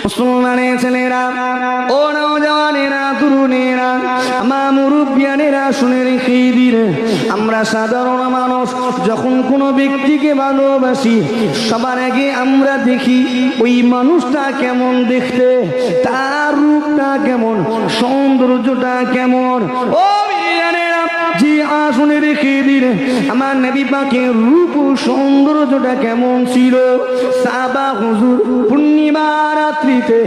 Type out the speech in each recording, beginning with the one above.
মুসলমানের ছেলেরা, ও নওজওয়ানেরা, তরুণেরা, আমার মুরব্বিয়ানেরা, শুনে রেখে দিন, আমরা সাধারণ মানুষ যখন কোনো ব্যক্তিকে ভালোবাসি, সবার আগে আমরা দেখি ওই মানুষটা কেমন দেখতে, তার রূপটা কেমন, সৌন্দর্যটা কেমন। ও জি, শুনে রেখে দিন, আমার নবী পাকের রূপ সৌন্দর্যটা কেমন ছিল। সাহাবা হুজুর পূর্ণিমা রাত্রিতে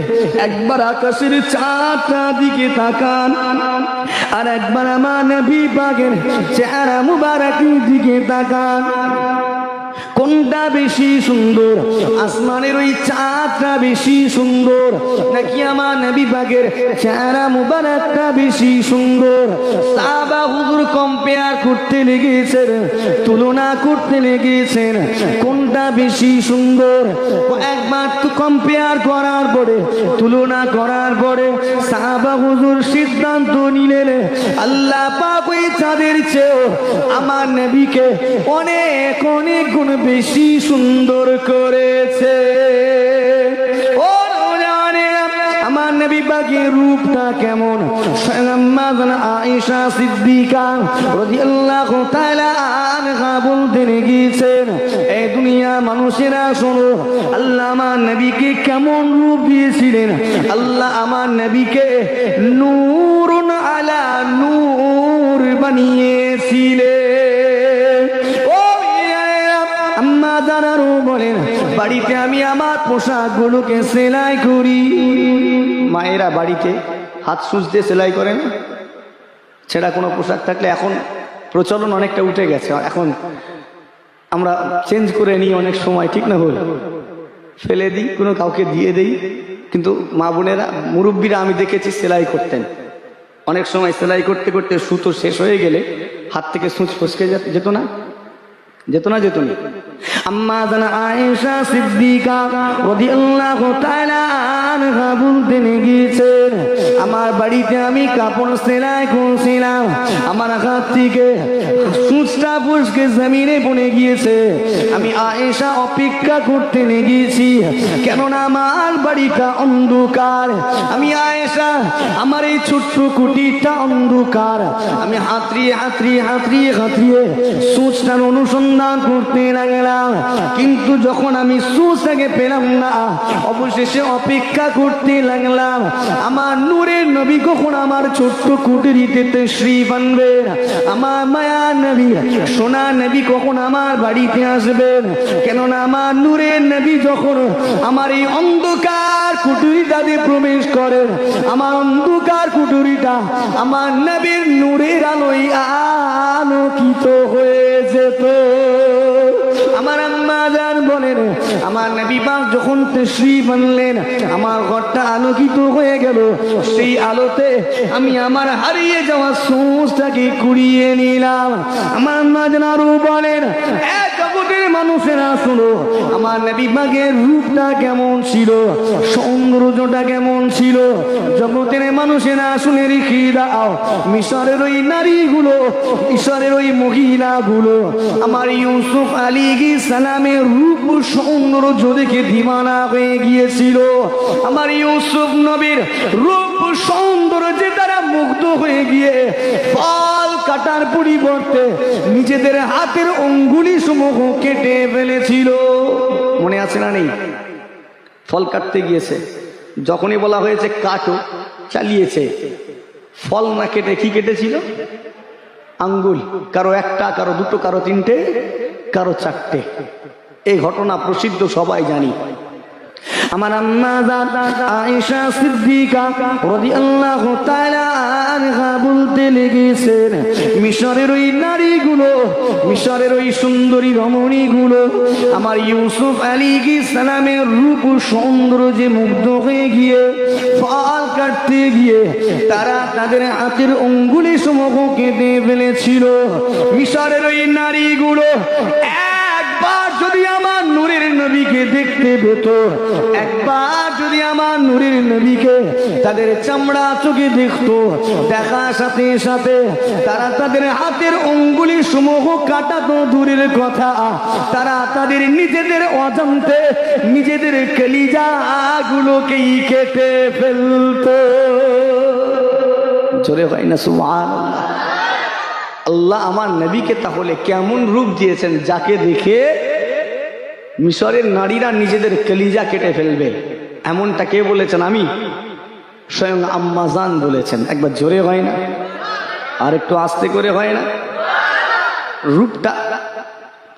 একবার আকাশের চাঁদটা দিকে তাকান, আর একবার আমার নবী পাকের চেহারা মুবারকের দিকে তাকান। কোনটা বেশি সুন্দর? আসমানের ওই চাঁদটা বেশি সুন্দর, নাকি আমার নবী পাকের চেহারা মুবারকটা বেশি সুন্দর? সাহাবা হুজুর কম্পেয়ার করতে লেগেছেন, তুলনা করতে লেগেছেন, কোনটা বেশি সুন্দর। একবার তো কম্পেয়ার করার পরে, তুলনা করার পরে সাহাবা হুজুর সিদ্ধান্ত নিলেন, আল্লাহ পাক ওই চাঁদের চেয়েও আমার নবীকে অনেক অনেক গুণ বেশি সুন্দর করেছে। ও জানেন আমার নবী পাকের রূপটা কেমন? আয়েশা সিদ্দিকা রাদিয়াল্লাহু তাআলা আনহা বলতেন গিয়েছেন, এই দুনিয়া মানুষেরা শোনো, আল্লাহ আমার নবীকে কেমন রূপ দিয়েছিলেন। আল্লাহ আমার নবীকে নূরুন আলা নূর বানিয়েছিলেন। জানারও বলেন, বাড়িতে আমি আমার পোশাকগুলোকে সেলাই করি। মায়েরা বাড়িতে হাত সুচ দিয়ে সেলাই করে না? ছেঁড়া কোনো পোশাক থাকলে, এখন প্রচলন অনেকটা উঠে গেছে, এখন আমরা চেঞ্জ করে নিই অনেক সময়, ঠিক না? হল ফেলে দিই, কোনো কাউকে দিয়ে দিই। কিন্তু মা বোনেরা, মুরব্বীরা আমি দেখেছি সেলাই করতেন। অনেক সময় সেলাই করতে করতে সুতো শেষ হয়ে গেলে হাত থেকে সুচ ফসকে যেত না? যেত না? যেত না। আম্মা জানা আয়েশা সিদ্দিকা রাদিয়াল্লাহু তাআলা আনহা বলতেন গিয়েছেন, আমার বাড়িতে আমি কাপড় সেলাই করছিলাম, আমার হাত থেকে সুচটা ফসকে জমিনে পড়ে গিয়েছে। আমি আয়েশা অপেক্ষা করতে গিয়েছি, কেননা আমার বাড়িটা অন্ধকার। আমি আয়েশা, আমার এই ছোট্ট কুটিরটা অন্ধকার। আমি হাতড়িয়ে হাতড়িয়ে হাতড়িয়ে হাতড়িয়ে সুচটার অনুসন্ধান করতে লাগলাম, কিন্তু যখন আমি সুচটাকে পেলাম না, অবশেষে অপেক্ষা করতে লাগলাম আমার নূরের নবী কখন আমার ছোট্ট কুটিরিতে তাশরীফ আনবেন, আমার মায়ার নবী, সোনার নবী কখন আমার বাড়িতে আসবেন। কেননা আমার নূরের নবী যখন আমার এই অন্ধকার কুটিরিটাতে প্রবেশ করেন, আমার অন্ধকার কুটিরিটা আমার নবীর নূরের আলোয় আলোকিত হয়ে যেত। আমার আম্মা জান বলেন, আমার নবী পাক যখন তাশরীফ আনলেন, আমার ঘরটা আলোকিত হয়ে গেল। সেই আলোতে আমি আমার হারিয়ে যাওয়া সোচটাকে কুড়িয়ে নিলাম। আমার আম্মা জান আরো বলেন, জগতের মানুষেরা শোনো, আমার নবী পাকের রূপটা কেমন ছিল, সৌন্দর্যটা কেমন ছিল। জগতের মানুষেরা শুনে রেখে দাও, মিশরের ওই নারীগুলো, মিশরের ওই মহিলাগুলো আমার ইউসুফ আলাইহিস সালামের রূপ সৌন্দর্য দেখে দিওয়ানা হয়ে গিয়েছিল। আমার ইউসুফ নবীর রূপ সৌন্দর্যে তারা মুগ্ধ হয়ে গিয়ে ফল কাটার পরিবর্তে নিজেদের হাতের অঙ্গুলি সমূহ কেটে ফেলেছিল। মনে আছে না? নেই? ফল কাটতে গিয়েছে, যখনই বলা হয়েছে কাটো, চালিয়েছে। ফল না কেটে কি কেটেছিল? আঙ্গুল। কারো একটা, কারো দুটো, কারো তিনটে, কারো চারটে। এই ঘটনা প্রসিদ্ধ, সবাই জানি। আমার আম্মা জান আয়েশা সিদ্দিকা রাদিয়াল্লাহু তাআলা আনহা বলতে লেগেছেন, মিশরের ওই নারীগুলো, মিশরের ওই সুন্দরী রমণীগুলো আমার ইউসুফ আলাইহিস সালামের রূপ সৌন্দর্যে মুগ্ধ হয়ে গিয়ে ফল কাটতে গিয়ে তারা তাদের হাতের অঙ্গুলি সমূহ কেটে ফেলেছিল। মিশরের ওই নারীগুলো একবার যদি আমার নূরের নবীকে দেখতে পেত, একবার যদি আমার নূরের নবীকে তাদের চামড়া চোখে দেখত, দেখার সাথে সাথে তারা তাদের হাতের অঙ্গুলি সমূহ কাটাতো দূরের কথা, তারা তাদের নিজেদের অজান্তে নিজেদের কলিজা গুলোকেই কেটে ফেলতো। জোরে হয় না সুবহানাল্লাহ। আল্লাহ আমার নবীকে তাহলে কেমন রূপ দিয়েছেন, যাকে দেখে মিশরের নারীরা নিজেদের কলিজা কেটে ফেলবে। এমনটা কে বলেছেন? আমি, স্বয়ং আম্মা জান বলেছেন। একবার জোরে হয় না, আর একটু আস্তে করে হয় না? রূপটা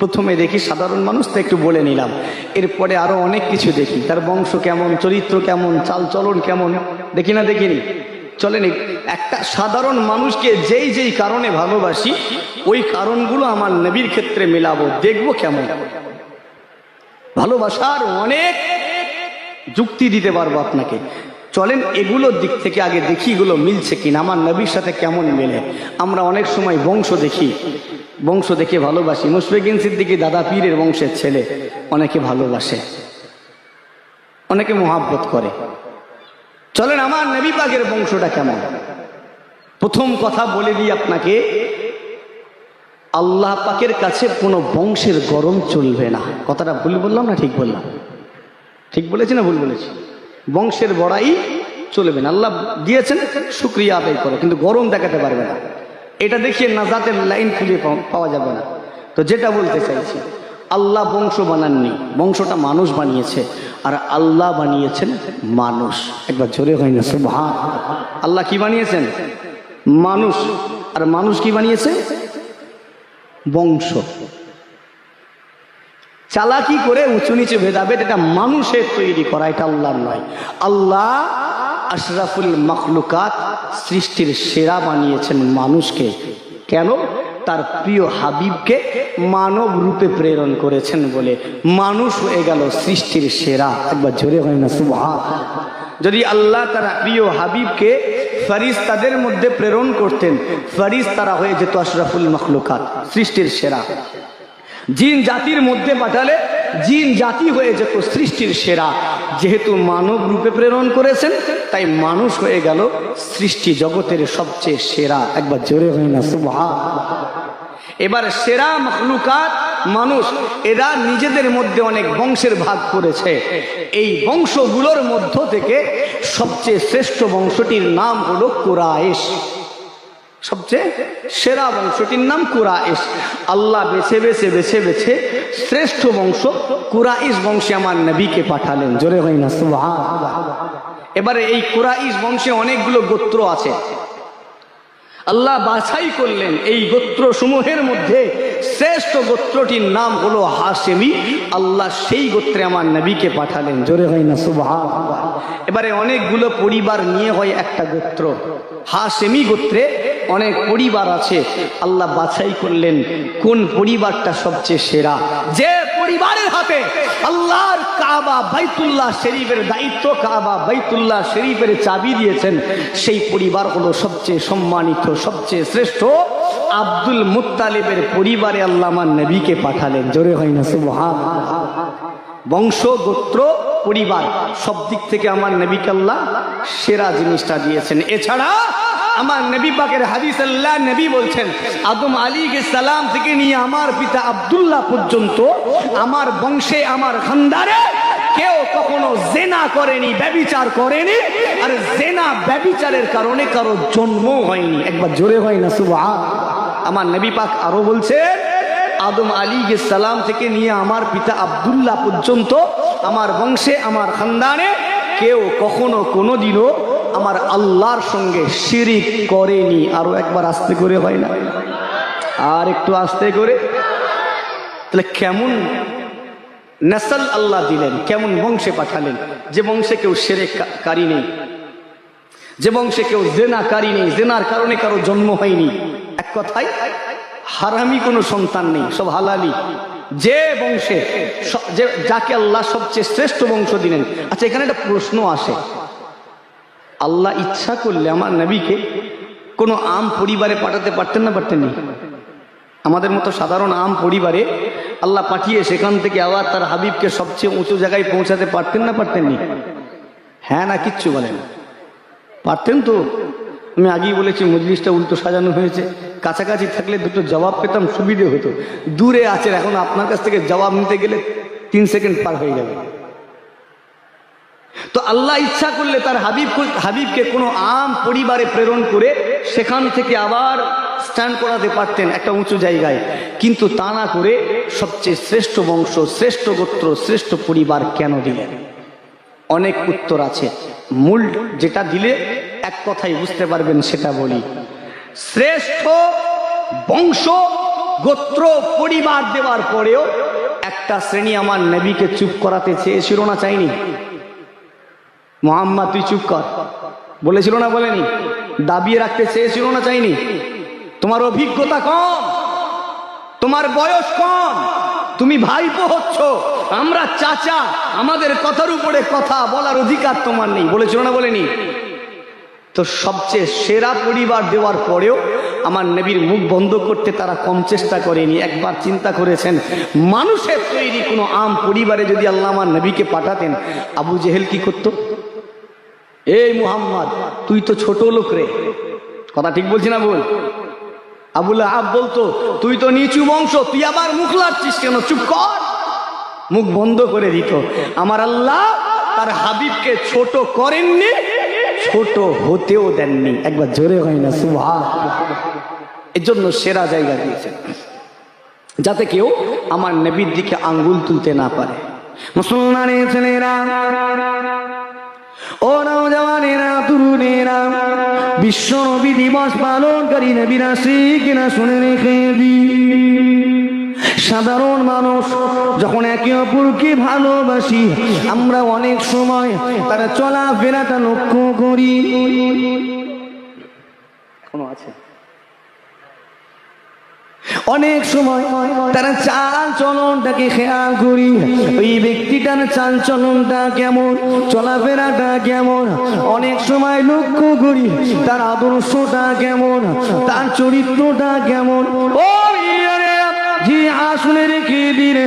প্রথমে দেখি সাধারণ মানুষ, তো একটু বলে নিলাম। এরপরে আরো অনেক কিছু দেখি, তার বংশ কেমন, চরিত্র কেমন, চাল চলন কেমন, দেখি না দেখিনি? চলেন একটা সাধারণ মানুষকে যেই যেই কারণে ভালোবাসি ওই কারণগুলো আমার নবীর ক্ষেত্রে মেলাবো, দেখবো কেমন। ভালোবাসার অনেক যুক্তি দিতে পারবো আপনাকে। চলেন এগুলোর দিক থেকে আগে দেখি এগুলো মিলছে কিনা, আমার নবীর সাথে কেমন মেলে। আমরা অনেক সময় বংশ দেখি, বংশ দেখে ভালোবাসি। মুশফিকিন সিদ্দিকী দাদা পীরের বংশের ছেলে, অনেকে ভালোবাসে, অনেকে মোহাব্বত করে। চলেন আমার নবী পাকের বংশটা কেমন। প্রথম কথা বলে দিই আপনাকে, আল্লাহ পাকের কাছে কোনো বংশের গরম চলবে না। কথাটা ভুল বললাম না ঠিক বললাম? ঠিক বলেছি না ভুল বলেছি? বংশের বড়াই চলবে না। আল্লাহ দিয়েছেন, শুকরিয়া আদায় করো, কিন্তু গরম দেখাতে পারবে না। এটা দেখিয়ে নাজাতের লাইন খুঁজে পাওয়া যাবে না। তো যেটা বলতে চাইছি, আল্লাহ বংশ বানাননি, বংশটা মানুষ বানিয়েছে, আর আল্লাহ বানিয়েছেন মানুষ। একবার জোরে হয় না সুবহান। আল্লাহ কি বানিয়েছেন? মানুষ। আর মানুষ কি বানিয়েছে? বংশ। চালাকি করে উঁচু নিচে ভেদাভেদ, এটা মানুষের তৈরি করা, এটা আল্লাহর নয়। আল্লাহ আশরাফুল মাখলুকাত, সৃষ্টির সেরা বানিয়েছেন মানুষকে। কেন? তার প্রিয় হাবিবকে মানব রূপে প্রেরণ করেছেন বলে মানুষ হয়ে গেল সৃষ্টির সেরা। একবার জোরে হয় না সুবহান। যদি আল্লাহ তার প্রিয় হাবিবকে ফেরেশতাদের মধ্যে প্রেরণ করতেন, ফেরেশতারা হয়ে যেত আশরাফুল মাখলুকাত, সৃষ্টির সেরা। জিন জাতির মধ্যে পাঠালে জিন জাতি হয়ে যেত সৃষ্টির সেরা। যেহেতু মানব রূপে প্রেরণ করেছেন, তাই মানুষ হয়ে গেল সৃষ্টি জগতের সবচেয়ে সেরা। একবার জোরে হয় না সুবহান। এবার সেরা মাখলুকাত মানুষ, এরা নিজেদের মধ্যে অনেক বংশের ভাগ করেছে। এই বংশগুলোর মধ্য থেকে সবচেয়ে শ্রেষ্ঠ বংশটির নাম হলো কুরাইশ। সবচেয়ে সেরা বংশটির নাম কুরাইশ। আল্লাহ বেছে বেছে বেছে বেছে শ্রেষ্ঠ বংশ কুরাইশ বংশে আমার নবীকে পাঠালেন। জোরে হয় না সুবহান। এবারে এই কুরাইশ বংশে অনেকগুলো গোত্র আছে। আল্লাহ বাছাই করলেন এই গোত্র সমূহের মধ্যে শ্রেষ্ঠ গোত্রটির নাম হলো হাশেমি। আল্লাহ সেই গোত্রে আমার নবীকে পাঠালেন। জোরে হয় না সুবহান। এবারে অনেকগুলো পরিবার নিয়ে হয় একটা গোত্র। হাশেমি গোত্রে অনেক পরিবার আছে। আল্লাহ বাছাই করলেন কোন পরিবারটা সবচেয়ে সেরা। যে পরিবারের হাতে আল্লাহর কাবা বাইতুল্লাহ শরীফের দায়িত্ব, কাবা বাইতুল্লাহ শরীফের চাবি দিয়েছেন, সেই পরিবার হলো সবচেয়ে সম্মানিত, সবচেয়ে শ্রেষ্ঠ। আব্দুল মুত্তালিবের পরিবারে আল্লাহ আমার নবীকে পাঠালেন। জোরে হয় না সুবহান। বংশ, গোত্র, পরিবার সব দিক থেকে আমার নবীকে আল্লাহ সেরা জিনিসটা দিয়েছেন। এছাড়া আমার নবী পাকের হাদিস, আল্লাহ নবী বলছেন, আদম আলাইহিস সালাম থেকে নিয়ে আমার পিতা আব্দুল্লাহ পর্যন্ত আমার বংশে, আমার খানদানে কেউ কখনো জেনা করেনি, ব্যভিচার করেনি। আর জেনা ব্যভিচারের কারণে কারো জন্ম হয়নি। একবার জোরে হয় না সুবহান। আমার নবী পাক আরো বলছেন, আদম আলাইহিস সালাম থেকে নিয়ে আমার পিতা আব্দুল্লাহ পর্যন্ত আমার বংশে, আমার খানদানে কেউ কখনো কোনোদিনও আমার আল্লাহর সঙ্গে শিরিক করেনি। আরো একবার আস্তে করে হয় না? আর একটু আস্তে করে। তাহলে কেমন নসল আল্লাহ দিলেন, কেমন বংশে পাঠালেন, যে বংশে কেউ শিরককারী নেই, যে বংশে কেউ জেনাকারী নেই, জেনার কারণে কারো জন্ম হয়নি। এক কথায় হারামি কোনো সন্তান নেই, সব হালালি। যে বংশে, যাকে আল্লাহ সবচেয়ে শ্রেষ্ঠ বংশ দিলেন। আচ্ছা, এখানে একটা প্রশ্ন আসে, আল্লাহ ইচ্ছা করলে আমার নবীকে কোনো আম পরিবারে পাঠাতে পারতেন না পারতেন না? আমাদের মতো সাধারণ আম পরিবারে আল্লাহ পাঠিয়ে সেখান থেকে আবার তার হাবিবকে সবচেয়ে উঁচু জায়গায় পৌঁছাতে পারতেন না পারতেননি? হ্যাঁ না কিচ্ছু বলেন? পারতেন তো। আমি আগেই বলেছি মজলিসটা উল্টো সাজানো হয়েছে, কাছাকাছি থাকলে দুটো জবাব পেতাম, সুবিধে হতো। দূরে আছেন, এখন আপনার কাছ থেকে জবাব নিতে গেলে 3 সেকেন্ড পার হয়ে যাবে। তো আল্লাহ ইচ্ছা করলে তার হাবিবকে কোনো আম পরিবারে প্রেরণ করে সেখান থেকে আবার স্ট্যান্ড করাতে পারতেন একটা উঁচু জায়গায়, কিন্তু তা না করে সবচেয়ে শ্রেষ্ঠ বংশ, শ্রেষ্ঠ গোত্র, শ্রেষ্ঠ পরিবার কেন দিলেন? অনেক উত্তর আছে, মূল যেটা দিলে এক কথাই বুঝতে পারবেন সেটা বলি। শ্রেষ্ঠ বংশ, গোত্র, পরিবার দেওয়ার পরেও একটা শ্রেণী আমার নবীকে চুপ করাতে চেয়েছিল না, চাইনি? মুহাম্মদ তুই চুপ কর বলেছিল না, বলেনি? দাবিয়ে রাখতে চেয়েছিল না, চাইনি? তোমার অভিজ্ঞতা কম, তোমার বয়স কম, তুমি ভাইপো হচ্ছ, আমরা চাচা, আমাদের কথার উপরে কথা বলার অধিকার তোমার নেই, বলেছিল না, বলেনি? তো সবচেয়ে সেরা পরিবার দেওয়ার পরেও আমার নবীর মুখ বন্ধ করতে তারা কম চেষ্টা করেনি। একবার চিন্তা করেছেন, মানুষের তৈরি কোনো আম পরিবারে যদি আল্লাহ আমার নবীকে পাঠাতেন, আবু জেহেল কি করত? এই মুহাম্মদ তুই তো ছোট লোক রে, কথা ঠিক বলছি না বল? আবুল আহাব বলতো তুই তো নিচু বংশ, তুই আবার মুখ লাড়ছিস কেন, চুপ কর, মুখ বন্ধ করে দিত। আমার আল্লাহ তার হাবিবকে ছোট করেননি, ছোট হতেও দেননি। একবার জোরে হয় না সুবহানাল্লাহ? এর জন্য সেরা জায়গা দিয়েছেন যাতে কেউ আমার নবীর দিকে আঙ্গুল তুলতে না পারে। মুসলমানের ছেলেরা, ও নওজওয়ানেরা, তরুণেরা, বিশ্ব নবী দিবস পালনকারী নবীরা কিনা শুনে রেখে দিন। সাধারণ মানুষ যখন একে অপরকে ভালোবাসি, আমরা অনেক সময় তারা চলাফেরাটা লক্ষ্য করি। এখনো আছে? অনেক সময় তারা চাল চলনটাকে খেয়াল করি, ওই ব্যক্তিটার চাল চলনটা কেমন, চলাফেরাটা কেমন। অনেক সময় লক্ষ্য করি তার আদর্শটা কেমন, তার চরিত্রটা কেমন। ও জি আসলে রেখে দিন,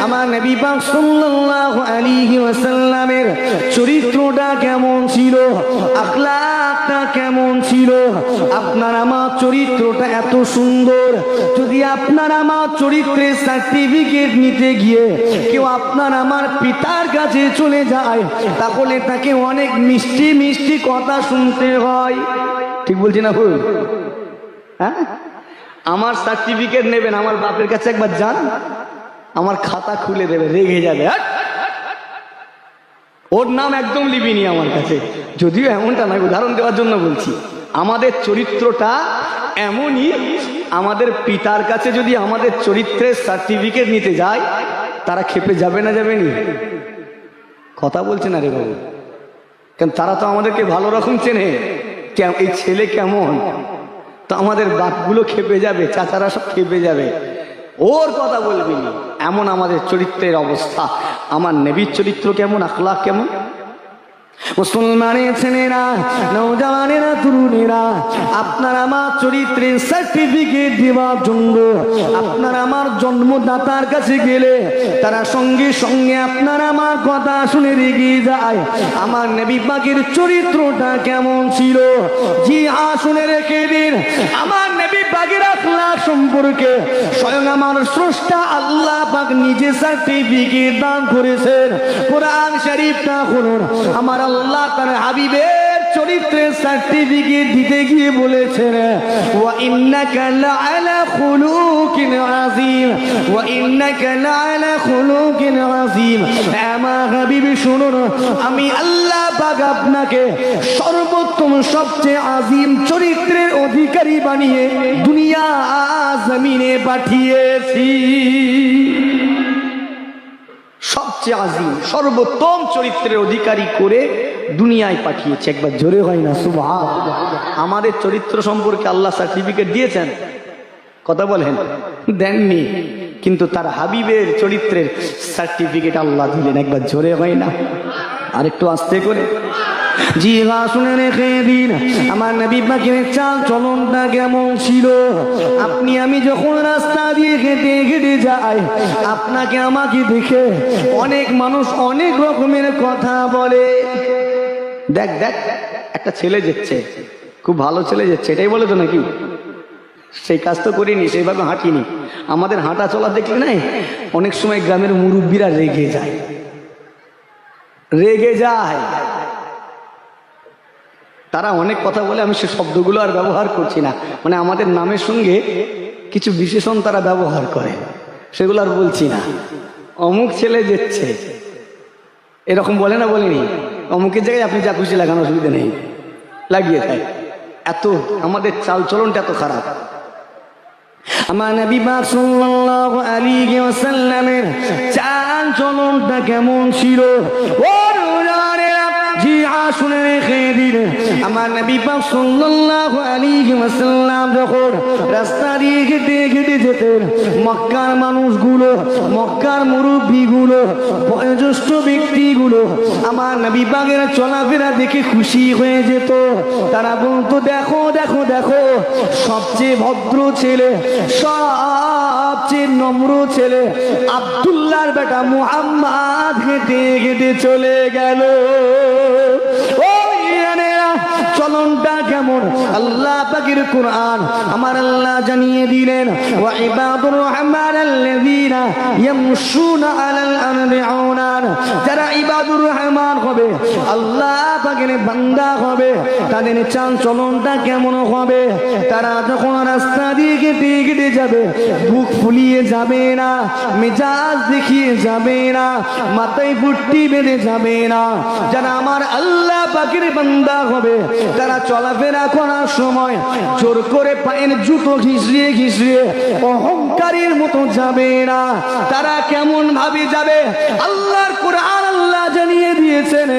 আমার নবী পাক সাল্লাল্লাহু আলাইহি ওয়াসাল্লামের চরিত্রটা কেমন ছিল, আখলাকটা কেমন ছিল। আপনার আমার চরিত্রটা এত সুন্দর, যদি আপনার আমার চরিত্রের সার্টিফিকেট নিতে গিয়ে কেউ আপনার আমার পিতার কাছে চলে যায়, তাহলে তাকে অনেক মিষ্টি মিষ্টি কথা শুনতে হয়। ঠিক বলছি না ভুল? হ্যাঁ, আমার সার্টিফিকেট নেবেন, আমার বাপের কাছে একবার যান, আমার খাতা খুলে দেবে, রেগে যাবে। ওর নাম একদম লিবিনি আমার কাছে, যদিও এমনটা নয়, উদাহরণ দেওয়ার জন্য বলছি। আমাদের চরিত্রটা এমনই, আমাদের পিতার কাছে যদি আমাদের চরিত্রের সার্টিফিকেট নিতে যায়, তারা খেপে যাবে না, যাবেনি? কথা বলছে না রে বাবু, কারণ তারা তো আমাদেরকে ভালো রকম চেনে, এই ছেলে কেমন। তো আমাদের বাপগুলো খেপে যাবে, চাচারা সব খেপে যাবে, ওর কথা বলবি না। এমন আমাদের চরিত্রের অবস্থা। আমার নবীর চরিত্র কেমন, আখলাক কেমন? মুসলমানের ছেলেরা, নওজওয়ানেরা, তরুণেরা, আপনার আমার চরিত্রের সার্টিফিকেট দেওয়ার জন্য আপনার আমার জন্মদাতার কাছে গেলে তারা সঙ্গে সঙ্গে আপনার আমার কথা শুনে রেগে যায়। আমার নবী পাকের চরিত্রটা কেমন ছিল, জি শুনে রেখে দিন। আমার নবী পাকের আখলাক সম্পর্কে স্বয়ং আমার স্রষ্টা আল্লাহ পাক নিজে সার্টিফিকেট দান করেছেন। কোরআন শরীফটা খুলুন, আমার আল্লাহ তার হাবিবের চরিত্রের সার্টিফিকেট দিতে গিয়ে বলেছেন, ওয়া ইন্নাকা লাআলা খুলুকিন আযীম, ওয়া ইন্নাকা লাআলা খুলুকিন আযীম। আমার হাবিব শুনুন, আমি আল্লাহ পাক আপনাকে সর্বোত্তম, সবচেয়ে আযীম চরিত্রের অধিকারী বানিয়ে দুনিয়া জমিনে পাঠিয়েছি। সবচেয়ে আযীম, সর্বোত্তম চরিত্রের অধিকারী করে দুনিয়ায় পাঠিয়েছে। একবার জোরে হয় না সুবহানাল্লাহ? আমাদের চরিত্র সম্পর্কে আল্লাহ সার্টিফিকেট দিয়েছেন, কথা বলেন? দেননি, কিন্তু তার হাবিবের চরিত্রের সার্টিফিকেট আল্লাহ দিলেন। একবার জোরে হয় না? আর একটু আস্তে করে। জি হ্যাঁ, শুনে রেখে দিন আমার নবী পাকের চাল চলনটা কেমন ছিল। আপনি আমি যখন রাস্তা দিয়ে হেঁটে হেঁটে যাই, আপনাকে আমাকে দেখে অনেক মানুষ অনেক রকমের কথা বলে। দেখ দেখ, একটা ছেলে যাচ্ছে, খুব ভালো ছেলে যাচ্ছে, এটাই বলে তো নাকি? সেই কাজ তো করিনি, সেইভাবে হাঁটিনি। আমাদের হাঁটা চলা দেখলে নাই অনেক সময় গ্রামের মুরব্বীরা রেগে যায়, রেগে যায়। তারা অনেক কথা বলে, আমি সে শব্দগুলো আর ব্যবহার করছি না। মানে আমাদের নামের সঙ্গে কিছু বিশেষণ তারা ব্যবহার করে, সেগুলো আর বলছি না। অমুক ছেলে যাচ্ছে, এরকম বলে না, বলেনি? অমুকের জায়গায় আপনি যা খুশি লাগানো, অসুবিধা নেই, লাগিয়ে দেয়। এত আমাদের চাল চলনটা এত খারাপ। আমার নবী পাক সাল্লাল্লাহু আলাইহি ওয়াসাল্লামের চাল চলনটা কেমন ছিল? ও নূরেরা, জি শুনে রেখে দিন আমার নবী পাক সাল্লাল্লাহু আলাইহি ওয়াসাল্লাম যখন রাস্তা দিয়ে হেঁটে হেঁটে যেতেন, মক্কার মানুষগুলো, মক্কার মুরব্বীগুলো, বয়োজ্যেষ্ঠ ব্যক্তিগুলো আমার নবী পাকের চলাফেরা দেখে খুশি হয়ে যেত। তারা বলতো, দেখো দেখো দেখো, সবচেয়ে ভদ্র ছেলে, সবচেয়ে নম্র ছেলে আব্দুল্লাহর বেটা মুহাম্মদ হেঁটে হেঁটে চলে গেল। চলনটা কেমন? আল্লাহ পাকের কুরআন আমার আল্লাহ জানিয়ে দিলেন, ওয়া ইবাদুর রহমানাল্লাযীনা ইয়ামশুনা আলাল আরদি আওনান। যারা ইবাদুর রহমান হবে, আল্লাহ পাকের বান্দা হবে, তাদের চাল চলনটা কেমন হবে? তারা যখন রাস্তা দিয়ে হেঁটে হেঁটে যাবে, বুক ফুলিয়ে যাবে না, মেজাজ দেখিয়ে যাবে না, মাথায় পুট্টি বেঁধে যাবে না। যারা আমার আল্লাহ পাকের বান্দা হবে, তারা চলাফেরা করার সময় জোর করে পায়ের জুতো ঘিসড়িয়ে ঘিসড়িয়ে অহংকারীর মতো যাবে না। তারা কেমন ভাবে যাবে? আল্লাহর কুরআন আল্লাহ জানিয়ে দিয়েছেন,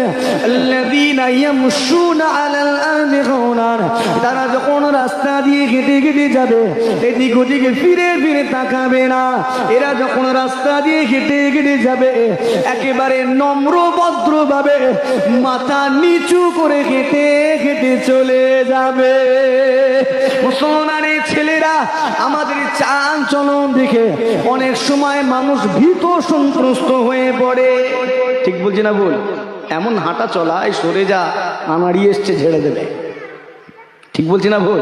আল্লাযীনা ইয়ামশুনা আলাল আরদি হাওনান। তারা যখন রাস্তা দিয়ে হেঁটে হেঁটে যাবে, এদিক ওদিকে ফিরে ফিরে তাকাবে না। এরা যখন রাস্তা দিয়ে হেঁটে হেঁটে যাবে, একেবারে নম্র ভদ্র ভাবে মাথা নিচু করে হেঁটে হেঁটে চলে যাবে। মুসলমানের ছেলেরা, আমাদের চাল চলন দেখে অনেক সময় মানুষ ভীত সন্ত্রস্ত হয়ে পড়ে। ঠিক বলছি না ভুল? এমন হাঁটা চলা, এই সরে যা, আনাড়ি এসছে ঝেড়ে দেবে। ঠিক বলছি না ভুল?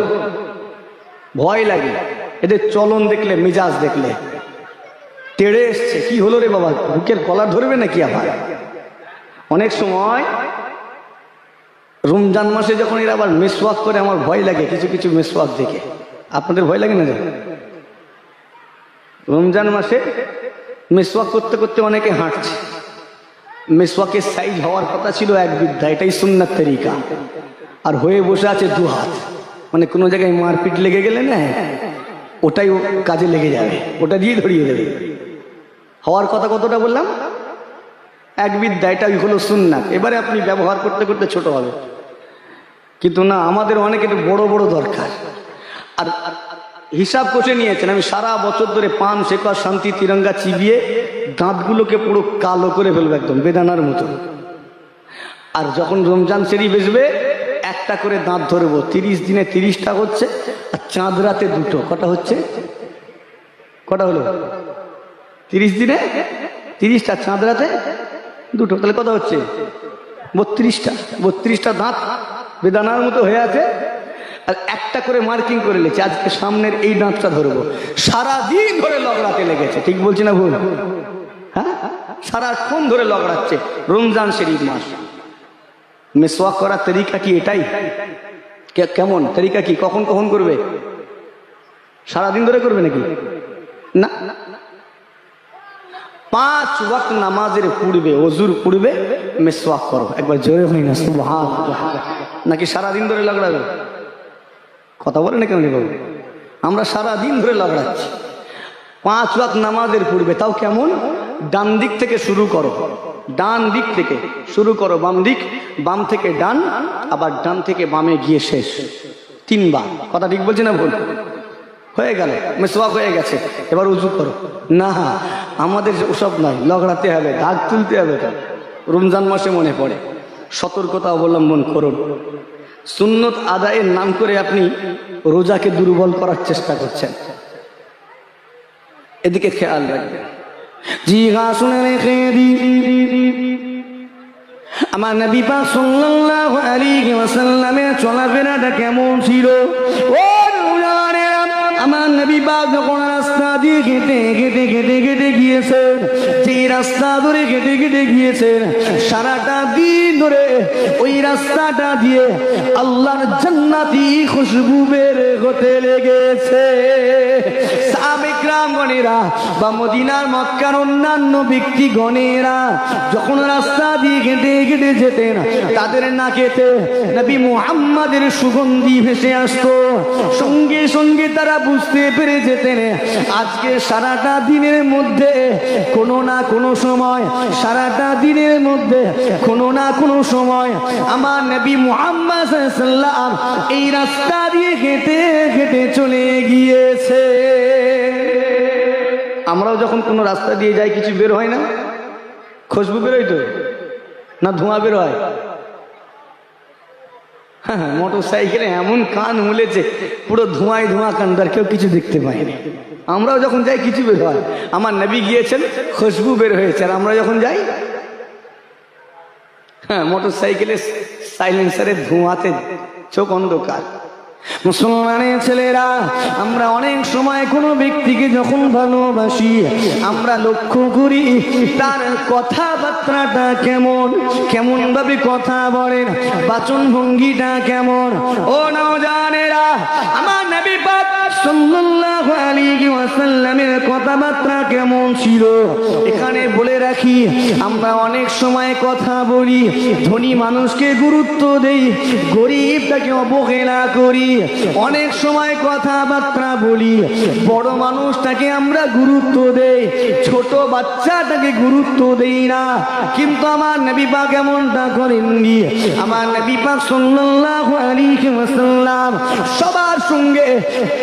ভয় লাগে এদের চলন দেখলে, মেজাজ দেখলে। তেড়ে এসছে, কি হলো রে বাবা, বুকের কলার ধরবে নাকি আবার? অনেক সময় রমজান মাসে যখন এরা আবার মেসওয়াক করে, আমার ভয় লাগে কিছু কিছু মেসওয়াক দেখে। আপনাদের ভয় লাগে না? রমজান মাসে মেসওয়াক করতে করতে অনেকে হাঁটছে। মেসওয়াকের সাইজ হওয়ার কথা ছিল এক বিদ্ধা, এটাই সুন্নাত তরিকা, আর হয়ে বসে আছে দু হাত। মানে কোনো জায়গায় মারপিট লেগে গেলে না, ওটাই কাজে লেগে যাবে, ওটা দিয়ে ধরিয়ে দেবে। হওয়ার কথা কতটা বললাম? এক বিদ্যা, এটাই হলো সুন্নাত। এবারে আপনি ব্যবহার করতে করতে ছোট হবে, কিন্তু না, আমাদের অনেক একটু বড় বড় দরকার। আর হিসাব কষে নিয়েছেন, আমি সারা বছর ধরে পান, শেকড়, শান্তি, তিরঙ্গা চিবিয়ে দাঁতগুলোকে পুরো কালো করে ফেলবো, একদম বেদানার মতো। আর যখন রমজান শরীফ আসবে, একটা করে দাঁত ধরবো। 30 দিনে 30টা হচ্ছে, আর চাঁদ রাতে 2টো। কটা হচ্ছে? কটা হলো? 30 দিনে 30টা, চাঁদ রাতে 2টো, তাহলে কত হচ্ছে? 32টা। 32টা দাঁত বেদানার মতো হয়ে আছে, আর একটা করে মার্কিং করে লেছে, আজকে সামনের এই দাঁতটা ধরবো। সারাদিন ধরে লগড়াতে লেগেছে। ঠিক বলছি না ভুল? হ্যাঁ, সারাক্ষণ ধরে লগড়াচ্ছে। রমজান শরীফ মাস। মেসওয়াক করার তরিকা কি এটাই? কেমন তরিকা? কি কখন কখন করবে? সারাদিন ধরে করবে নাকি? না, 5 ওয়াক্ত নামাজের পূর্বে, ওযুর পূর্বে মেসওয়াক করো। একবার জোরে হয় না সুবহানাল্লাহ? নাকি সারাদিন ধরে লগড়াবে? কথা বলে না কেন বাবু? আমরা সারাদিন ধরে লগড়াচ্ছি। 5 ওয়াক্ত নামাজের পূর্বে, তাও কেমন? ডান দিক থেকে শুরু করো, ডান দিক থেকে শুরু করো, বাম দিক, বাম থেকে ডান, আবার ডান থেকে বামে গিয়ে শেষ 3 বার। কথা ঠিক বলছি না ভুল? হয়ে গেল, মেসওয়াক হয়ে গেছে, এবার উজু করো। না, আমাদের ওসব নয়, লগড়াতে হবে, দাগ তুলতে হবে। রমজান মাসে মনে পড়ে সতর্কতা অবলম্বন করুন। সুন্নত আদায়ের নাম করে আপনি রোজাকে দুর্বল করার চেষ্টা করছেন, এদিকে খেয়াল রাখবেন। জি হ্যাঁ, শুনে রেখে আমার নবী পাক সাল্লাল্লাহু আলাইহি ওয়াসাল্লামের চলাফেরাটা কেমন ছিল? ও মুজানেরা, আমার নবী পাক যখন রাস্তা দিয়ে হেঁটে গিয়েছেন, যে রাস্তা ধরে হেঁটে গিয়েছেন, সারাটা দিন ধরে ওই রাস্তাটা দিয়ে আল্লাহর জান্নাতি খুশবু বের হতে লেগেছে। সাহাবায়ে-কেরামগণেরা বা মদিনার মক্কার অন্যান্য ব্যক্তিগণেরা যখন রাস্তা দিয়ে হেঁটে যেতেন, তাদের নাকেতে নবী মুহাম্মাদের সুগন্ধি ভেসে আসতো। সঙ্গে সঙ্গে তারা বুঝতে পেরে যেতেন আজকে সারাটা দিনের মধ্যে কোনো না কোনো সময়, সারাটা দিনের মধ্যে কোনো না কোনো সময় আমার নবী মুহাম্মদ সাল্লাল্লাহু আলাইহি ওয়াসাল্লাম এই রাস্তা দিয়ে হেঁটে চলে গিয়েছে। আমরাও যখন কোনো রাস্তা দিয়ে যাই কিছু বের হয় না? খুশবু বেরোয় তো না ধোঁয়া বের হয়? হ্যাঁ, মোটর সাইকেলে এমন কান মুলেছে পুরো ধোঁয়ায় ধোঁয়া কান্দার, কেউ কিছু দেখতে পায়নি। আমরাও যখন যাই কিছু বের হয়। আমার নবী গিয়েছেন, খুশবু বের হয়েছে। আর আমরা যখন যাই, হ্যাঁ, মোটর সাইকেলে সাইলেন্সারের ধোঁয়াতে চোখ অন্ধকার। মুসলমানের ছেলেরা, আমরা অনেক সময় কোনো ব্যক্তিকে যখন ভালোবাসি, আমরা লক্ষ্য করি তার কথাবার্তাটা কেমন ভাবে কথা বলেন, বাচন ভঙ্গিটা কেমন। ও নওজওয়ানেরা, আমার নবী পাক সাল্লাল্লাহু আলাইহি ওয়াসাল্লামের কথাবার্তা কেমন ছিল এখানে বলে রাখি। আমরা অনেক সময় কথা বলি, ধনী মানুষকে গুরুত্ব দেই, গরিবটাকে অবহেলা করি। অনেক সময় কথাবার্তা বলি, বড় মানুষটাকে আমরা গুরুত্ব দেই, ছোট বাচ্চাটাকে গুরুত্ব দেই না। কিন্তু আমার নবী পাক এমনটা করেননি। আমার নবী পাক সাল্লাল্লাহু আলাইহি ওয়াসাল্লাম সবার সঙ্গে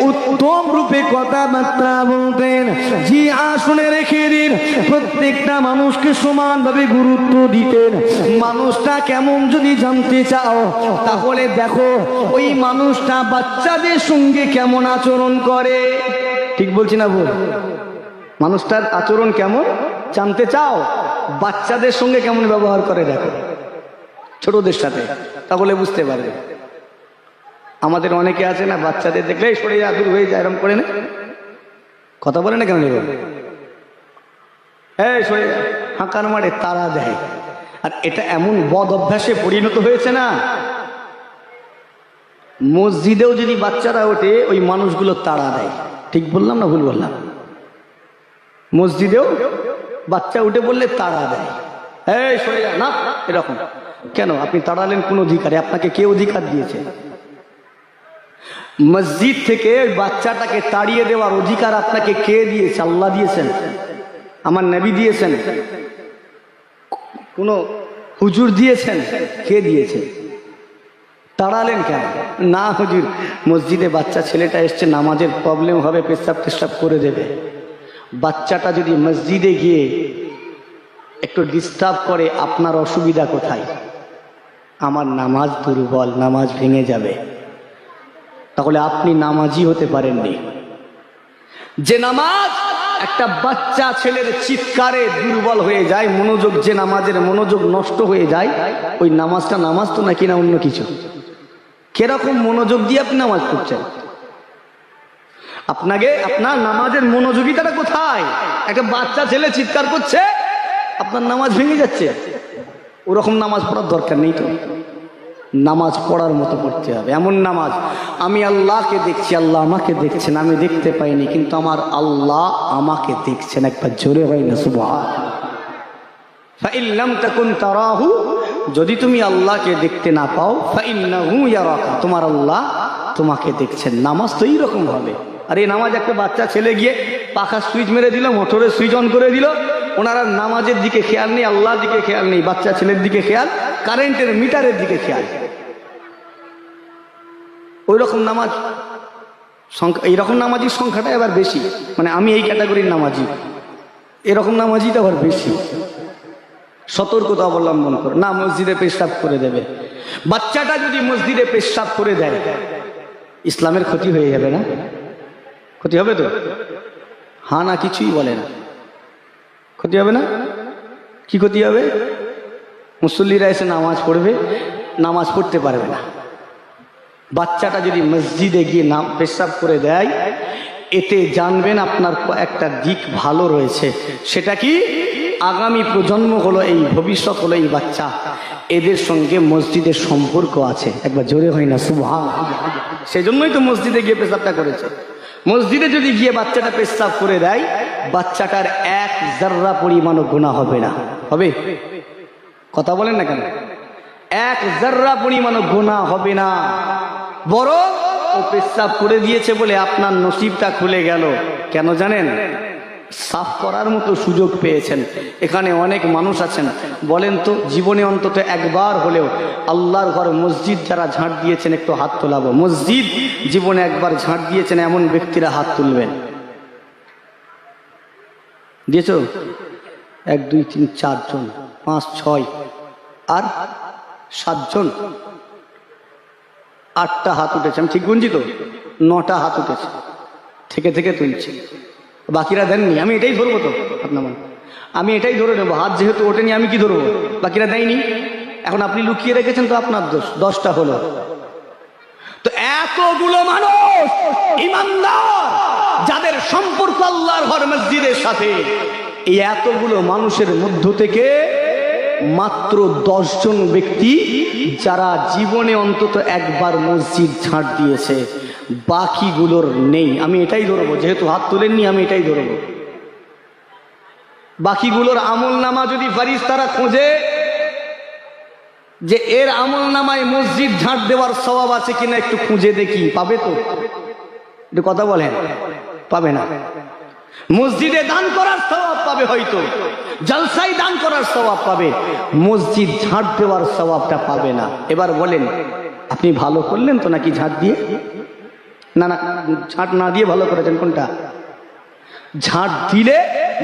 উত্তম রূপে কথাবার্তা বলতেন। জি শুনে রেখে দিন, প্রত্যেকটা মানুষকে সমানভাবে গুরুত্ব দিতেন। মানুষটা কেমন যদি জানতে চাও, তাহলে দেখো ওই মানুষটা বাচ্চাদের সঙ্গে কেমন আচরণ করে। ঠিক বলছি না ভুল? মানুষটার আচরণ কেমন জানতে চাও, বাচ্চাদের সঙ্গে কেমন ব্যবহার করে দেখো, ছোটদের সাথে, তাহলে বুঝতে পারবে। আমাদের অনেকে আছে না, বাচ্চাদের দেখলে সরে যা, দূর হয়ে যায়, এরকম করে না, কথা বলে না কেন, হ্যাঁ সরে যা, হাঁকার মারে তাড়া দেয়। আর এটা এমন বদ অভ্যাসে পরিণত হয়েছে না, মসজিদেও যদি বাচ্চারা ওঠে ওই মানুষগুলো তাড়া দেয়। ঠিক বললাম না ভুল বললাম? মসজিদেও বাচ্চা উঠে বললে তাড়া দেয়, এই সরে যা না, এরকম কেন? আপনি তাড়ালেন কোন অধিকারে? আপনাকে কে অধিকার দিয়েছে? মসজিদ থেকে বাচ্চাটাকে তাড়িয়ে দেওয়ার অধিকার আপনাকে কে দিয়েছে? আল্লাহ দিয়েছেন, আমার নবী দিয়েছেন, কোন হুজুর দিয়েছেন? কে দিয়েছে? তাড়ালেন কেন? না হুজুর, মসজিদে বাচ্চা ছেলেটা এসছে, নামাজের প্রবলেম হবে, পেশাব টেশাব করে দেবে। বাচ্চাটা যদি মসজিদে গিয়ে একটু ডিস্টার্ব করে, আপনার অসুবিধা কোথায়? আমার নামাজ দুর্বল, নামাজ ভেঙে যাবে। তাহলে আপনি নামাজি হতে পারেননি। যে নামাজ একটা বাচ্চা ছেলের চিৎকারে দুর্বল হয়ে যায়, মনোযোগ, যে নামাজের মনোযোগ নষ্ট হয়ে যায়, ওই নামাজটা নামাজ তো নাকি না অন্য কিছু? কিরকম মনোযোগ দিয়ে আপনি নামাজ পড়ছেন? আপনাকে আপনার নামাজের মনোযোগিতাটা কোথায়? একটা বাচ্চা ছেলে চিৎকার করছে, আপনার নামাজ ভেঙে যাচ্ছে। ওরকম নামাজ পড়ার দরকার নেই তো। নামাজ পড়ার মতো পড়তে হবে, এমন নামাজ আমি আল্লাহকে দেখছি, আল্লাহ আমাকে দেখছেন, আমি দেখতে পাইনি কিন্তু আমার আল্লাহ আমাকে দেখছেন। একবার জোরে হয় না সুবহানাল্লাহ। ফাইল্লাম তাকুন তারাহু, যদি তুমি আল্লাহকে দেখতে না পাও, ফাইন্নাহু ইয়ারাকা, তোমার আল্লাহ তোমাকে দেখছেন। নামাজ তো এইরকম হবে। আর এই নামাজ একটা বাচ্চা ছেলে গিয়ে পাখার সুইচ মেরে দিল, মোটরের সুইচ অন করে দিল, ওনারা নামাজের দিকে খেয়াল নেই, আল্লাহর দিকে খেয়াল নেই, বাচ্চা ছেলের দিকে খেয়াল, কারেন্টের মিটারের দিকে খেয়াল। ওই রকম নামাজ সংখ্যা, এইরকম নামাজির সংখ্যাটা আবার বেশি। মানে আমি এই ক্যাটাগরির নামাজি, এরকম নামাজিটা আবার বেশি। সতর্কতা অবলম্বন করো না, মসজিদে পেশাব করে দেবে। বাচ্চাটা যদি মসজিদে পেশাব করে দেয় ইসলামের ক্ষতি হয়ে যাবে না? ক্ষতি হবে তো? হ্যাঁ না কিছুই বলে না। ক্ষতি হবে না? কি ক্ষতি হবে? মুসল্লিরা এসে নামাজ পড়বে, নামাজ পড়তে পারবে না। বাচ্চাটা যদি মসজিদে গিয়ে পেশাব করে দেয়, এতে জানবেন আপনার একটা দিক ভালো রয়েছে। সেটা কি? আগামী প্রজন্ম হলো এই, ভবিষ্যৎ হলো এই বাচ্চা, এদের সঙ্গে মসজিদের সম্পর্ক আছে। একবার জোরে হয় না সুবহানাল্লাহ? সেজন্যই তো মসজিদে গিয়ে পেশাবটা করেছে। মসজিদে যদি গিয়ে বাচ্চাটা পেশাব করে দেয়, বাচ্চাটার এক জাররা পরিমাণও গুনাহ হবে না। হবে? কথা বলেন না কেন? এক জাররা পরিমাণও গুনাহ হবে না, বরং ও পেশাব করে দিয়েছে বলে আপনার নসিবটা খুলে গেল। কেন জানেন? সাফ করার মতো সুযোগ পেয়েছেন। এখানে অনেক মানুষ আছেন, বলেন তো জীবনে অন্তত একবার হলেও আল্লাহর ঘর মসজিদ যারা ঝাঁট দিয়েছেন একটু হাত তোলাবো। মসজিদ জীবনে একবার ঝাঁট দিয়েছেন এমন ব্যক্তিরা হাত তুলবেন। দিয়েছ? 1 2 3 4 জন, 5 6 আর 7 জন, 8টা হাত উঠেছে। আমি ঠিক গুনছি তো? 9টা হাত উঠেছে, থেকে থেকে তুলছে। বাকিরা দেননি। আমি এটাই ধরবো তো আপনার মনে, আমি এটাই ধরে নেবো। হাত যেহেতু ওঠেনি আমি কি ধরবো? বাকিরা দেয়নি। এখন আপনি লুকিয়ে রেখেছেন তো আপনার দোষ। 10টা হলো। তো এতগুলো মানুষ ইমানদার যাদের সম্পর্ক আল্লাহর ঘর মসজিদের সাথে, এই এতগুলো মানুষের মধ্য থেকে মাত্র 10 জন ব্যক্তি যারা জীবনে অন্তত একবার মসজিদ ঝাঁট দিয়েছে, বাকিগুলোর নেই। আমি এটাই ধরবো, যেহেতু হাত তুলেননি আমি এটাই ধরবো। বাকিগুলোর আমল নামা যদি ফারিস্তারা খোঁজে যে এর আমল নামায় মসজিদ ঝাঁট দেওয়ার সওয়াব আছে কিনা একটু খুঁজে দেখি, পাবে তো? একটু কথা বলেন, পাবে না? মসজিদে দান করার সওয়াব পাবে, হয়তো জলসায় দান করার সওয়াব পাবে, মসজিদ ঝাঁট দেওয়ার সওয়াবটা পাবে না। এবার বলেন আপনি ভালো করলেন তো নাকি ঝাঁট দিয়ে? না না, ঝাঁট না দিয়ে ভালো করেছেন। কোনটা? ঝাঁট দিলে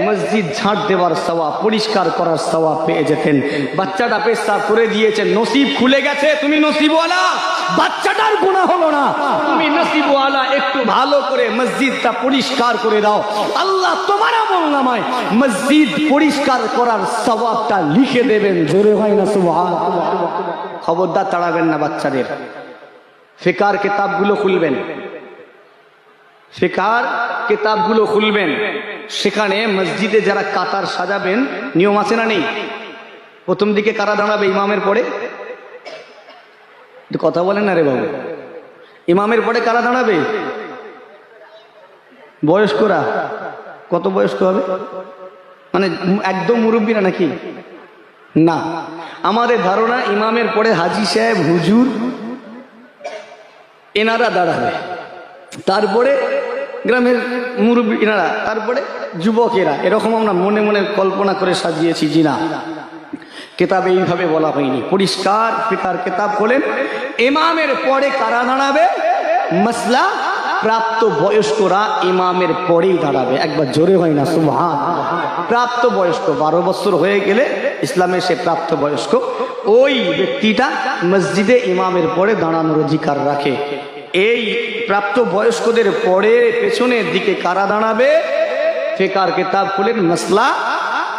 মসজিদ ঝাঁট দেওয়ার সওয়াব, পরিষ্কার করার সওয়াব পেয়ে যেতেন। বাচ্চাটা পেশাব করে দিয়েছে, নসিব খুলে গেছে, তুমি নসিবওয়ালা। বাচ্চাটার গুনাহ হলো না, তুমি নসিবওয়ালা। একটু ভালো করে মসজিদটা পরিষ্কার করে দাও, আল্লাহ তোমার আমলনামায় মসজিদ পরিষ্কার করার সওয়াবটা লিখে দেবেন। জোরে হয় না সুবহানাল্লাহ? খবরদার তাড়াবেন না বাচ্চাদের। ফিকার কিতাবগুলো খুলবেন, ফিকার কিতাবগুলো খুলবেন। সেখানে মসজিদে যারা কাতার সাজাবেন, নিয়ম আছে না নেই? প্রথম দিকে কারা দাঁড়াবে ইমামের পরে? কথা বলেন না রে বাবু। ইমামের পরে কারা দাঁড়াবে? বয়স্করা। কত বয়স্ক হবে? মানে একদম মুরব্বীরা নাকি? না, আমাদের ধারণা ইমামের পরে হাজি সাহেব, হুজুর, এনারা দাঁড়াবে, তারপরে গ্রামের মুরব্বী এনারা, তারপরে যুবকেরা। এরকম আমরা মনে মনে কল্পনা করে সাজিয়েছি। জি না, কেতাবে এইভাবে বলা হয়নি। পরিষ্কার ফিকার কেতাব খোলেন, ইমামের পরে কারা দাঁড়াবে? মাসলা প্রাপ্ত বয়স্করা ইমামের পরেই দাঁড়াবে। একবার জোরে হয় না সুবহানাল্লাহ? প্রাপ্ত বয়স্ক 12 বছর হয়ে গেলে ইসলামে সে প্রাপ্ত বয়স্ক, ওই ব্যক্তিটা মসজিদে ইমামের পরে দাঁড়ানোর অধিকার রাখে। এই প্রাপ্ত বয়স্কদের পরে পেছনের দিকে কারা দাঁড়াবে? ফিকার কিতাব খুলেন, মাসলা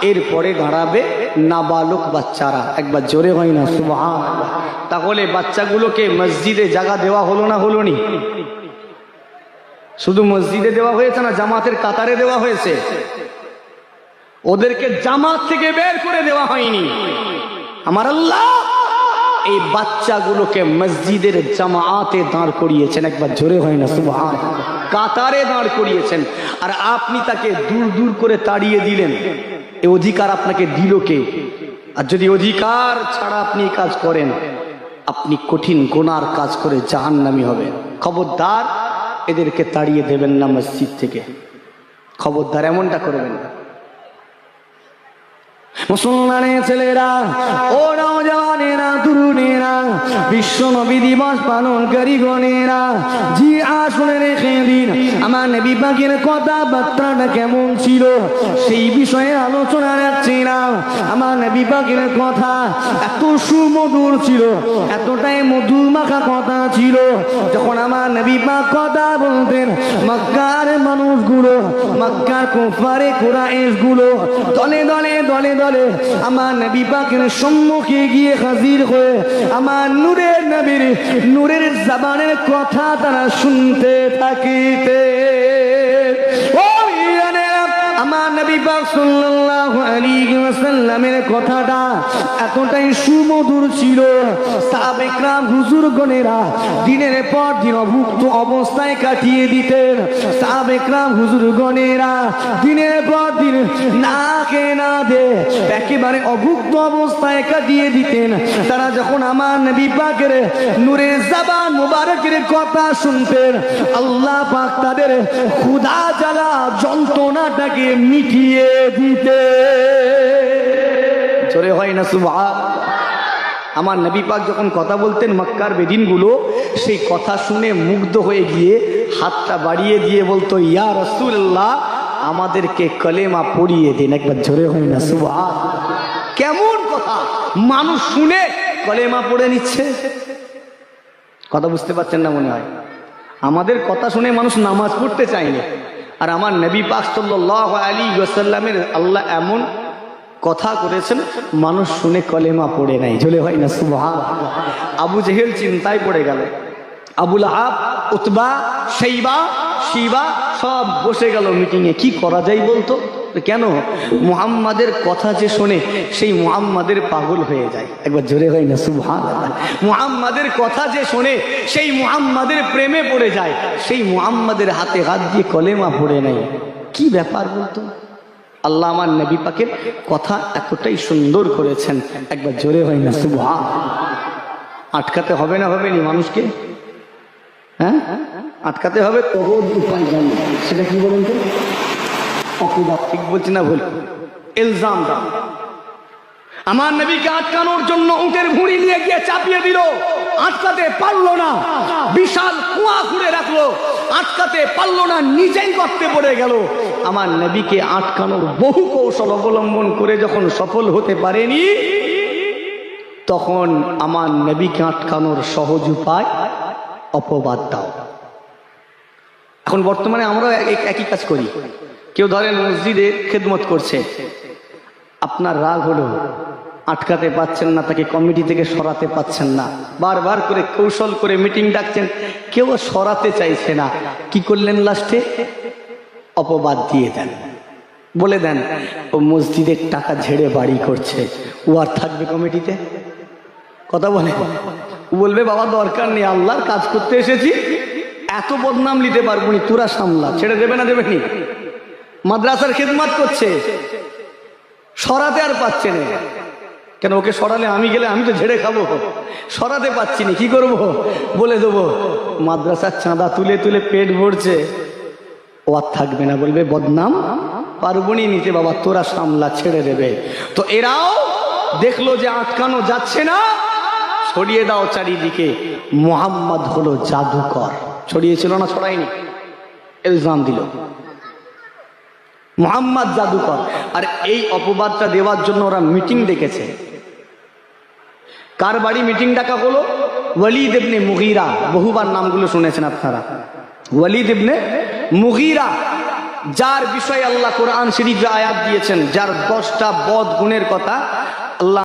এর পরে দাঁড়াবে নাবালক বাচ্চারা। একবার জোরে হয় না সুবহানাল্লাহ? তাহলে বাচ্চাগুলোকে মসজিদে জায়গা দেওয়া হলো না হলো নি? শুধু মসজিদে দেওয়া হয়েছে না, জামাতের কাতারে দেওয়া হয়েছে। ওদেরকে জামাত থেকে বের করে দেওয়া হয়নি। আমার আল্লাহ এই বাচ্চাগুলোকে মসজিদের জামাতে দাঁড় করিয়েছেন। একবার জোরে হয় না সুবহানাল্লাহ? কাতারে দাঁড় করিয়েছেন, আর আপনি তাকে দূর দূর করে তাড়িয়ে দিলেন। এই অধিকার আপনাকে দিল কে? আর যদি অধিকার ছাড়া আপনি কাজ করেন, আপনি কঠিন গুনার কাজ করে জাহান্নামী হবেন। খবরদার এদেরকে তাড়িয়ে দেবেন না মসজিদ থেকে, খবরদার এমনটা করবেন না। মুসলমানের ছেলেরা, ও নওজওয়ানেরা, তরুণেরা, বিশ্ব নবী দিবস পালনকারী গণেরা, জি আসলে রেখে দিন আমার নবী পাকের কথাবার্তাটা কেমন ছিল সেই বিষয়ে আলোচনা রাখছি না। আমার নবী পাকের কথা এত সুমধুর ছিল, এতটাই মধু মাখা কথা ছিল, যখন আমার নবী পাক কথা বলতেন মক্কার মানুষগুলো, মক্কার কুফারে কুরাইশ গুলো দলে দলে দলে দলে আমার নবী পাকের সম্মুখে গিয়ে হাজির হয়ে আমার নূরের নবীর নূরের জবানের কথা তারা শুনতে থাকিতে। আমার নবী পাক সাল্লাল্লাহু আলাইহি ওয়াসাল্লামের কথাটা এতটাই সুমধুর ছিল, সাহাবায়ে কেরাম হুজুরগণেরা দিনের পর দিন অভুক্ত অবস্থায় কাটিয়ে দিতেন। সাহাবায়ে কেরাম হুজুরগণেরা দিনের পর দিন না খেয়ে না দে একেবারে অভুক্ত অবস্থায় কাটিয়ে দিতেন। তারা যখন আমার নবী পাকের নূরের জবান মুবারকের কথা শুনতেন, আল্লাহ পাক তাদের ক্ষুধা জ্বালা যন্ত্রণাটাকে মিটিয়ে দিতে। জোরে হয় না সুবহান। আমার নবী পাক যখন কথা বলতেন মক্কার বেদিনগুলো সেই কথা শুনে মুগ্ধ হয়ে গিয়ে হাতটা বাড়িয়ে দিয়ে বলতো, ইয়া রাসূলুল্লাহ আমাদেরকে কলেমা পড়িয়ে দিন। একবার জোরে হয় না সুবহান। কেমন কথা, মানুষ শুনে কলেমা পড়ে নিচ্ছে। কথা বুঝতে পারছেন না মনে হয়? আমাদের কথা শুনে মানুষ নামাজ পড়তে চায়নি, আর আমার নবী পাক সাল্লাল্লাহু আলাইহি ওয়াসাল্লামের আল্লাহ এমন কথা করেছেন মানুষ শুনে কলেমা পড়ে নাই। ঝোলে হয় না সুবহান। আবু জেহেল চিন্তায় পড়ে গেল, আবু লাহাব, উতবা, শাইবা, শিবা সব বসে গেল মিটিংয়ে। কি করা যায় বলতো? কেন? মুহাম্মাদের কথা যে শোনে সেই মুহাম্মাদের পাগল হয়ে যায়। একবার জোরে হয় না সুবহানাল্লাহ। মুহাম্মাদের কথা যে শোনে সেই মুহাম্মাদের প্রেমে পড়ে যায়, সেই মুহাম্মাদের হাতে হাত দিয়ে কলেমা পড়ে নাই। কি ব্যাপার বলতো? আল্লাহ আমার নবী পাকের কথা এতটাই সুন্দর করেছেন। একবার জোরে হয় না সুবহান। আটকাতে হবে না, হবে নি মানুষকে? হ্যাঁ, আটকাতে হবে। তবু উপায় জানি, সেটা কি বলেন তো? অপবাদ, ঠিক বলছি না ভুল? ইলজাম দাও। আমার নবীকে আটকানোর জন্য উটের ভুঁড়ি নিয়ে গিয়ে চাপিয়ে দিল, আটকাতে পারলো না। বিশাল কুয়া খুঁড়ে রাখলো, আটকাতে পারলো না, নিজেই গর্তে পড়ে গেল। আমার নবীকে আটকানোর বহু কৌশল অবলম্বন করে যখন সফল হতে পারেনি, তখন আমার নবীকে আটকানোর সহজ উপায় অপবাদ দাও। এখন বর্তমানে আমরা একই কাজ করি। কেউ ধরেন মসজিদে খেদমত করছে, আপনার রাগ হলো, আটকাতে পাচ্ছেন না, তাকে কমিটি থেকে সরাতে পাচ্ছেন না, বারবার করে কৌশল করে মিটিং ডাকছেন, কেউ সরাতে চাইছে না। কি করলেন? লাস্টে অপবাদ দিয়ে দেন, বলে দেন ও মসজিদের টাকা ঝেড়ে বাড়ি করছে, ও আর থাকবে কমিটিতে? কথা বলে বলবে বাবা দরকার নেই, আল্লাহর কাজ করতে এসেছি, এত বদনাম নিতে পারবো নি, তোরা সামলা। ছেড়ে দেবে না, দেবেনি? মাদ্রাসার খেদমত করছে, সরাতে আর পাচ্ছে না। কেন? ওকে সরালে আমি গেলে আমি তো ঝেড়ে খাবো, সরাতে পাচ্ছি না, কি করব? বলে দেবো মাদ্রাসার চাঁদা তুলে তুলে পেট ভরছে, ও আর থাকবে না, বলবে বদনাম পারবো নি নিতে, বাবা তোরা সামলা, ছেড়ে দেবে। তো এরাও দেখলো যে আটকানো যাচ্ছে না, ছড়িয়ে দাও চারিদিকে, মুহাম্মদ হলো জাদুকর। ছড়িয়েছিল না? ছড়ায়নি? ইলজাম দিল মুহাম্মদ জাদুকর। আর এই অপবাদটা দেওয়ার জন্য ওরা মিটিং ডেকেছে। কার বাড়ি মিটিং ডাকা হলো? ওয়ালিদ ইবনে মুগীরা। বহুবার নামগুলো শুনেছেন আপনারা। ওয়ালিদ ইবনে মুগীরা, যার বিষয়ে আল্লাহ কোরআন শরীফে আয়াত দিয়েছেন, যার 10টা বদ গুণের কথা আল্লাহ